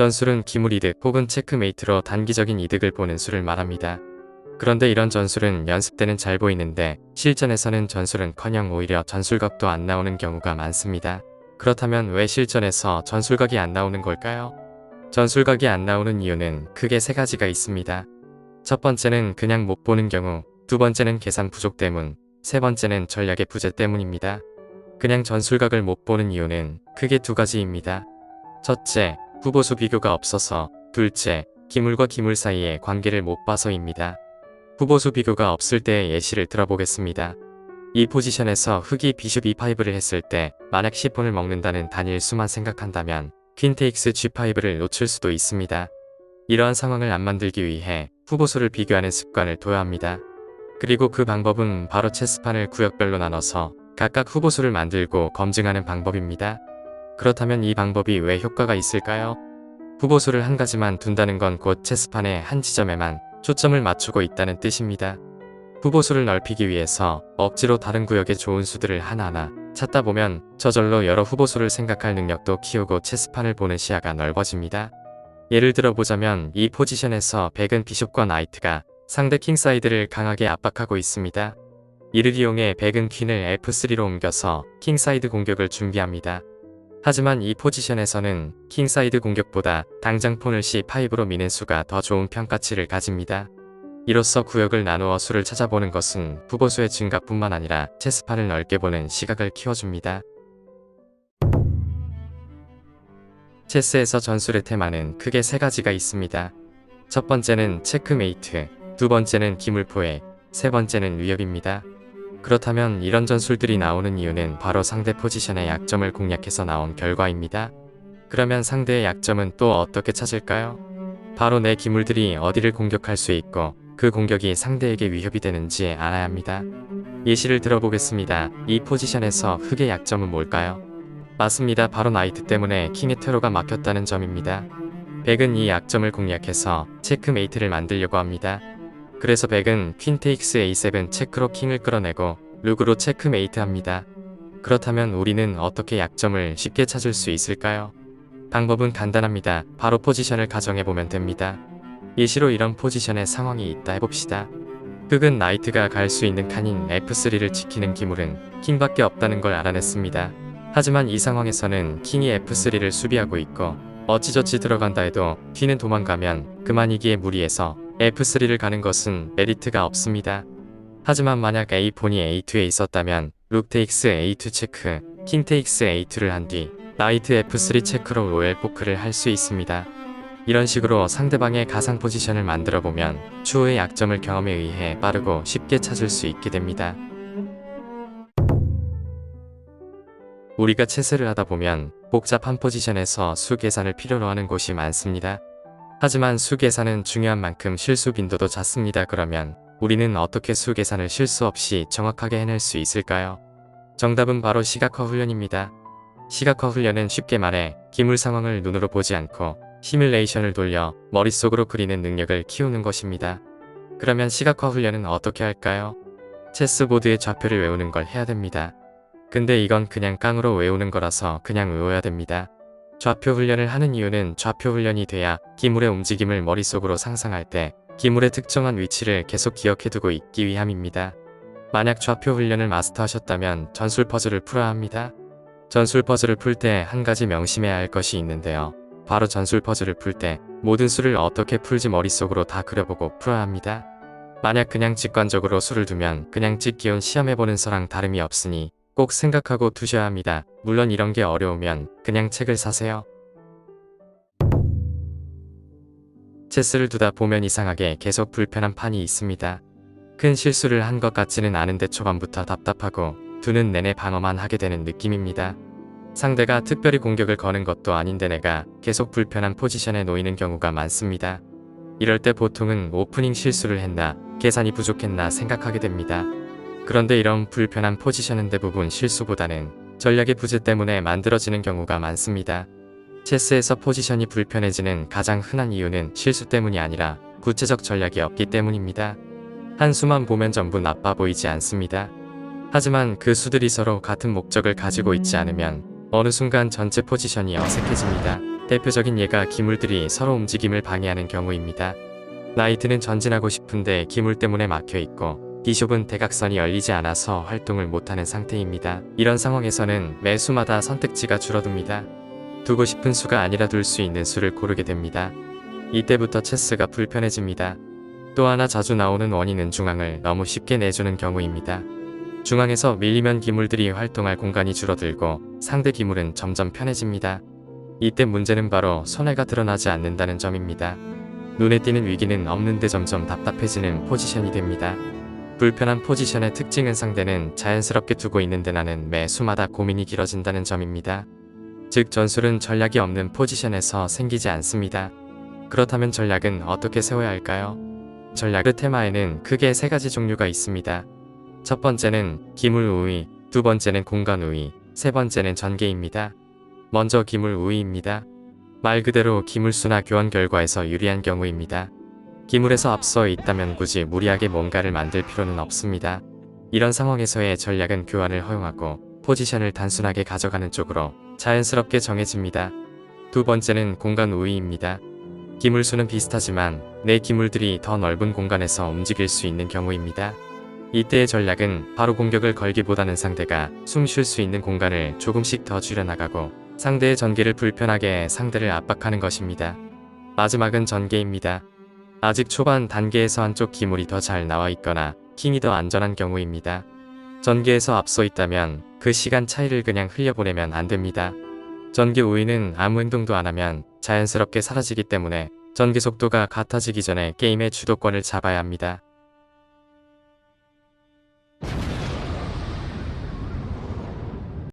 전술은 기물이득 혹은 체크메이트로 단기적인 이득을 보는 수를 말합니다. 그런데 이런 전술은 연습 때는 잘 보이는데 실전에서는 전술은커녕 오히려 전술각도 안 나오는 경우가 많습니다. 그렇다면 왜 실전에서 전술각이 안 나오는 걸까요? 전술각이 안 나오는 이유는 크게 세 가지가 있습니다. 첫 번째는 그냥 못 보는 경우, 두 번째는 계산 부족 때문, 세 번째는 전략의 부재 때문입니다. 그냥 전술각을 못 보는 이유는 크게 두 가지입니다. 첫째, 후보수 비교가 없어서, 둘째, 기물과 기물 사이의 관계를 못 봐서입니다. 후보수 비교가 없을 때의 예시를 들어보겠습니다. 이 포지션에서 흑이 비숍 E5를 했을 때 만약 C4를 먹는다는 단일 수만 생각한다면 퀸 테이크스 G5를 놓칠 수도 있습니다. 이러한 상황을 안 만들기 위해 후보수를 비교하는 습관을 둬야 합니다. 그리고 그 방법은 바로 체스판을 구역별로 나눠서 각각 후보수를 만들고 검증하는 방법입니다. 그렇다면 이 방법이 왜 효과가 있을까요? 후보수를 한 가지만 둔다는 건 곧 체스판의 한 지점에만 초점을 맞추고 있다는 뜻입니다. 후보수를 넓히기 위해서 억지로 다른 구역의 좋은 수들을 하나하나 찾다 보면 저절로 여러 후보수를 생각할 능력도 키우고 체스판을 보는 시야가 넓어집니다. 예를 들어보자면 이 포지션에서 백은 비숍과 나이트가 상대 킹사이드를 강하게 압박하고 있습니다. 이를 이용해 백은 퀸을 F3로 옮겨서 킹사이드 공격을 준비합니다. 하지만 이 포지션에서는 킹사이드 공격보다 당장 폰을 C5로 미는 수가 더 좋은 평가치를 가집니다. 이로써 구역을 나누어 수를 찾아보는 것은 후보수의 증가뿐만 아니라 체스판을 넓게 보는 시각을 키워줍니다. 체스에서 전술의 테마는 크게 세 가지가 있습니다. 첫 번째는 체크메이트, 두 번째는 기물포획, 세 번째는 위협입니다. 그렇다면 이런 전술들이 나오는 이유는 바로 상대 포지션의 약점을 공략해서 나온 결과입니다. 그러면 상대의 약점은 또 어떻게 찾을까요? 바로 내 기물들이 어디를 공격할 수 있고 그 공격이 상대에게 위협이 되는지 알아야 합니다. 예시를 들어보겠습니다. 이 포지션에서 흑의 약점은 뭘까요? 맞습니다. 바로 나이트 때문에 킹의 퇴로가 막혔다는 점입니다. 백은 이 약점을 공략해서 체크메이트를 만들려고 합니다. 그래서 백은 퀸 테이크스 A7 체크로 킹을 끌어내고 룩으로 체크메이트 합니다. 그렇다면 우리는 어떻게 약점을 쉽게 찾을 수 있을까요? 방법은 간단합니다. 바로 포지션을 가정해보면 됩니다. 예시로 이런 포지션의 상황이 있다 해봅시다. 흑은 나이트가 갈 수 있는 칸인 F3를 지키는 기물은 킹밖에 없다는 걸 알아냈습니다. 하지만 이 상황에서는 킹이 F3를 수비하고 있고 어찌저찌 들어간다 해도 퀸은 도망가면 그만이기에 무리해서 F3를 가는 것은 메리트가 없습니다. 하지만 만약 A 폰이 A2에 있었다면 룩 테이크스 A2 체크, 킹 테이크스 A2를 한 뒤 나이트 F3 체크로 로얄 포크를 할 수 있습니다. 이런 식으로 상대방의 가상 포지션을 만들어보면 추후의 약점을 경험에 의해 빠르고 쉽게 찾을 수 있게 됩니다. 우리가 체스를 하다 보면 복잡한 포지션에서 수 계산을 필요로 하는 곳이 많습니다. 하지만 수 계산은 중요한 만큼 실수 빈도도 잦습니다. 그러면 우리는 어떻게 수 계산을 실수 없이 정확하게 해낼 수 있을까요? 정답은 바로 시각화 훈련입니다. 시각화 훈련은 쉽게 말해 기물 상황을 눈으로 보지 않고 시뮬레이션을 돌려 머릿속으로 그리는 능력을 키우는 것입니다. 그러면 시각화 훈련은 어떻게 할까요? 체스보드의 좌표를 외우는 걸 해야 됩니다. 근데 이건 그냥 깡으로 외우는 거라서 그냥 외워야 됩니다. 좌표 훈련을 하는 이유는 좌표 훈련이 돼야 기물의 움직임을 머릿속으로 상상할 때 기물의 특정한 위치를 계속 기억해두고 있기 위함입니다. 만약 좌표 훈련을 마스터하셨다면 전술 퍼즐을 풀어야 합니다. 전술 퍼즐을 풀 때 한 가지 명심해야 할 것이 있는데요. 바로 전술 퍼즐을 풀 때 모든 수를 어떻게 풀지 머릿속으로 다 그려보고 풀어야 합니다. 만약 그냥 직관적으로 수를 두면 그냥 찍기온 시험해보는 거랑 다름이 없으니 꼭 생각하고 두셔야 합니다. 물론 이런 게 어려우면 그냥 책을 사세요. 체스를 두다 보면 이상하게 계속 불편한 판이 있습니다. 큰 실수를 한 것 같지는 않은데 초반부터 답답하고 두는 내내 방어만 하게 되는 느낌입니다. 상대가 특별히 공격을 거는 것도 아닌데 내가 계속 불편한 포지션에 놓이는 경우가 많습니다. 이럴 때 보통은 오프닝 실수를 했나, 계산이 부족했나 생각하게 됩니다. 그런데 이런 불편한 포지션은 대부분 실수보다는 전략의 부재 때문에 만들어지는 경우가 많습니다. 체스에서 포지션이 불편해지는 가장 흔한 이유는 실수 때문이 아니라 구체적 전략이 없기 때문입니다. 한 수만 보면 전부 나빠 보이지 않습니다. 하지만 그 수들이 서로 같은 목적을 가지고 있지 않으면 어느 순간 전체 포지션이 어색해집니다. 대표적인 예가 기물들이 서로 움직임을 방해하는 경우입니다. 나이트는 전진하고 싶은데 기물 때문에 막혀있고 비숍은 대각선이 열리지 않아서 활동을 못하는 상태입니다. 이런 상황에서는 매 수마다 선택지가 줄어듭니다. 두고 싶은 수가 아니라 둘 수 있는 수를 고르게 됩니다. 이때부터 체스가 불편해집니다. 또 하나 자주 나오는 원인은 중앙을 너무 쉽게 내주는 경우입니다. 중앙에서 밀리면 기물들이 활동할 공간이 줄어들고 상대 기물은 점점 편해집니다. 이때 문제는 바로 손해가 드러나지 않는다는 점입니다. 눈에 띄는 위기는 없는데 점점 답답해지는 포지션이 됩니다. 불편한 포지션의 특징은 상대는 자연스럽게 두고 있는데 나는 매 수마다 고민이 길어진다는 점입니다. 즉 전술은 전략이 없는 포지션에서 생기지 않습니다. 그렇다면 전략은 어떻게 세워야 할까요? 전략의 테마에는 크게 세 가지 종류가 있습니다. 첫 번째는 기물 우위, 두 번째는 공간 우위, 세 번째는 전개입니다. 먼저 기물 우위입니다. 말 그대로 기물수나 교환 결과에서 유리한 경우입니다. 기물에서 앞서 있다면 굳이 무리하게 뭔가를 만들 필요는 없습니다. 이런 상황에서의 전략은 교환을 허용하고 포지션을 단순하게 가져가는 쪽으로 자연스럽게 정해집니다. 두 번째는 공간 우위입니다. 기물수는 비슷하지만 내 기물들이 더 넓은 공간에서 움직일 수 있는 경우입니다. 이때의 전략은 바로 공격을 걸기보다는 상대가 숨 쉴 수 있는 공간을 조금씩 더 줄여나가고 상대의 전개를 불편하게 상대를 압박하는 것입니다. 마지막은 전개입니다. 아직 초반 단계에서 한쪽 기물이 더 잘 나와 있거나 킹이 더 안전한 경우입니다. 전개에서 앞서 있다면 그 시간 차이를 그냥 흘려보내면 안 됩니다. 전개 우위는 아무 행동도 안 하면 자연스럽게 사라지기 때문에 전개 속도가 같아지기 전에 게임의 주도권을 잡아야 합니다.